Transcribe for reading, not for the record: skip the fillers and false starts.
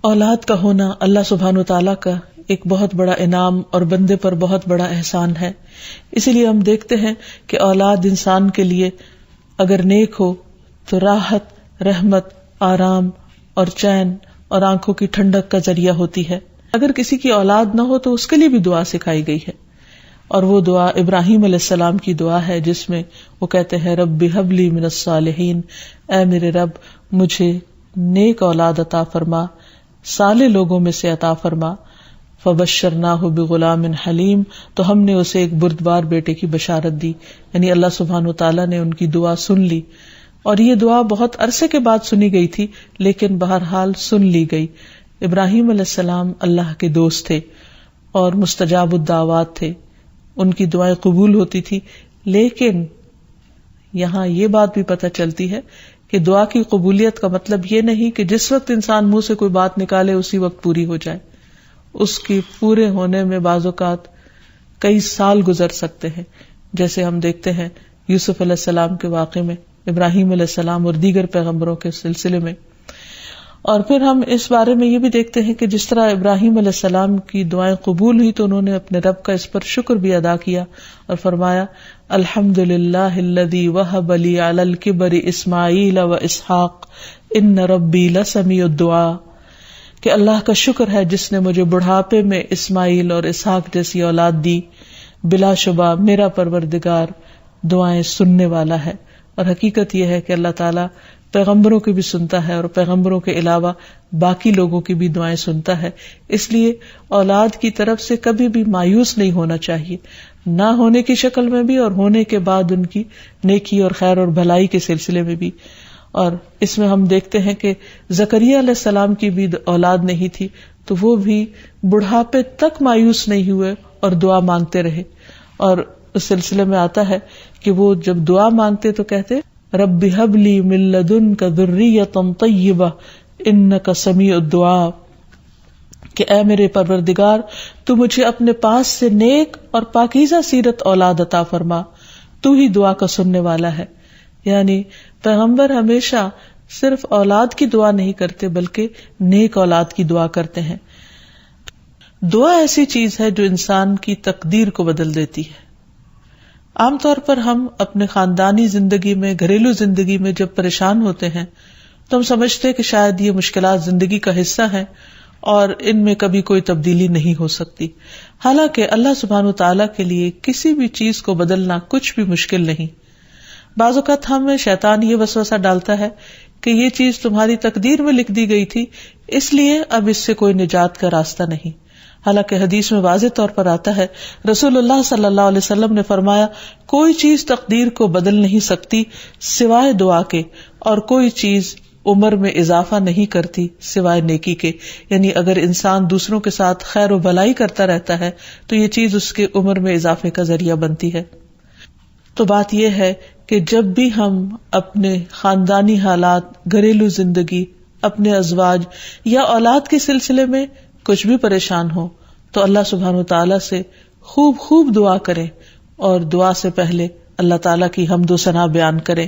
اولاد کا ہونا اللہ سبحانہ وتعالیٰ کا ایک بہت بڑا انعام اور بندے پر بہت بڑا احسان ہے. اسی لیے ہم دیکھتے ہیں کہ اولاد انسان کے لیے اگر نیک ہو تو راحت, رحمت, آرام اور چین اور آنکھوں کی ٹھنڈک کا ذریعہ ہوتی ہے. اگر کسی کی اولاد نہ ہو تو اس کے لیے بھی دعا سکھائی گئی ہے, اور وہ دعا ابراہیم علیہ السلام کی دعا ہے جس میں وہ کہتے ہیں رب ہب لی من الصالحین, اے میرے رب مجھے نیک اولاد عطا فرما, صالح لوگوں میں سے عطا فرما. فبشرناہ بغلام حلیم, تو ہم نے اسے ایک بردبار بیٹے کی بشارت دی. یعنی اللہ سبحانہ وتعالیٰ نے ان کی دعا سن لی, اور یہ دعا بہت عرصے کے بعد سنی گئی تھی لیکن بہرحال سن لی گئی. ابراہیم علیہ السلام اللہ کے دوست تھے اور مستجاب الدعوات تھے, ان کی دعائیں قبول ہوتی تھی. لیکن یہاں یہ بات بھی پتہ چلتی ہے کہ دعا کی قبولیت کا مطلب یہ نہیں کہ جس وقت انسان منہ سے کوئی بات نکالے اسی وقت پوری ہو جائے. اس کی پورے ہونے میں بعض اوقات کئی سال گزر سکتے ہیں, جیسے ہم دیکھتے ہیں یوسف علیہ السلام کے واقعے میں, ابراہیم علیہ السلام اور دیگر پیغمبروں کے سلسلے میں. اور پھر ہم اس بارے میں یہ بھی دیکھتے ہیں کہ جس طرح ابراہیم علیہ السلام کی دعائیں قبول ہوئی تو انہوں نے اپنے رب کا اس پر شکر بھی ادا کیا اور فرمایا الحمدللہ الذی وہب لی علی الکبر اسماعیل و اسحاق ان ربی لسمیع الدعاء, کہ اللہ کا شکر ہے جس نے مجھے بڑھاپے میں اسماعیل اور اسحاق جیسی اولاد دی, بلا شبہ میرا پروردگار دعائیں سننے والا ہے. اور حقیقت یہ ہے کہ اللہ تعالیٰ پیغمبروں کی بھی سنتا ہے اور پیغمبروں کے علاوہ باقی لوگوں کی بھی دعائیں سنتا ہے. اس لیے اولاد کی طرف سے کبھی بھی مایوس نہیں ہونا چاہیے, نہ ہونے کی شکل میں بھی اور ہونے کے بعد ان کی نیکی اور خیر اور بھلائی کے سلسلے میں بھی. اور اس میں ہم دیکھتے ہیں کہ زکریا علیہ السلام کی بھی اولاد نہیں تھی تو وہ بھی بڑھاپے تک مایوس نہیں ہوئے اور دعا مانگتے رہے. اور اس سلسلے میں آتا ہے کہ وہ جب دعا مانگتے تو کہتے رب ہب لی من لدنک ذریۃ طیبہ انک سمیع الدعاء, کہ اے میرے پروردگار تو مجھے اپنے پاس سے نیک اور پاکیزہ سیرت اولاد عطا فرما, تو ہی دعا کا سننے والا ہے. یعنی پیغمبر ہمیشہ صرف اولاد کی دعا نہیں کرتے بلکہ نیک اولاد کی دعا کرتے ہیں. دعا ایسی چیز ہے جو انسان کی تقدیر کو بدل دیتی ہے. عام طور پر ہم اپنے خاندانی زندگی میں, گھریلو زندگی میں جب پریشان ہوتے ہیں تو ہم سمجھتے کہ شاید یہ مشکلات زندگی کا حصہ ہیں اور ان میں کبھی کوئی تبدیلی نہیں ہو سکتی. حالانکہ اللہ سبحانہ وتعالیٰ کے لیے کسی بھی چیز کو بدلنا کچھ بھی مشکل نہیں. بعض اوقات ہمیں شیطان یہ وسوسہ ڈالتا ہے کہ یہ چیز تمہاری تقدیر میں لکھ دی گئی تھی اس لیے اب اس سے کوئی نجات کا راستہ نہیں. حالانکہ حدیث میں واضح طور پر آتا ہے, رسول اللہ صلی اللہ علیہ وسلم نے فرمایا کوئی چیز تقدیر کو بدل نہیں سکتی سوائے دعا کے, اور کوئی چیز عمر میں اضافہ نہیں کرتی سوائے نیکی کے. یعنی اگر انسان دوسروں کے ساتھ خیر و بھلائی کرتا رہتا ہے تو یہ چیز اس کے عمر میں اضافے کا ذریعہ بنتی ہے. تو بات یہ ہے کہ جب بھی ہم اپنے خاندانی حالات, گھریلو زندگی, اپنے ازواج یا اولاد کے سلسلے میں کچھ بھی پریشان ہو تو اللہ سبحانہ وتعالیٰ سے خوب خوب دعا کریں, اور دعا سے پہلے اللہ تعالیٰ کی حمد و ثنا بیان کریں.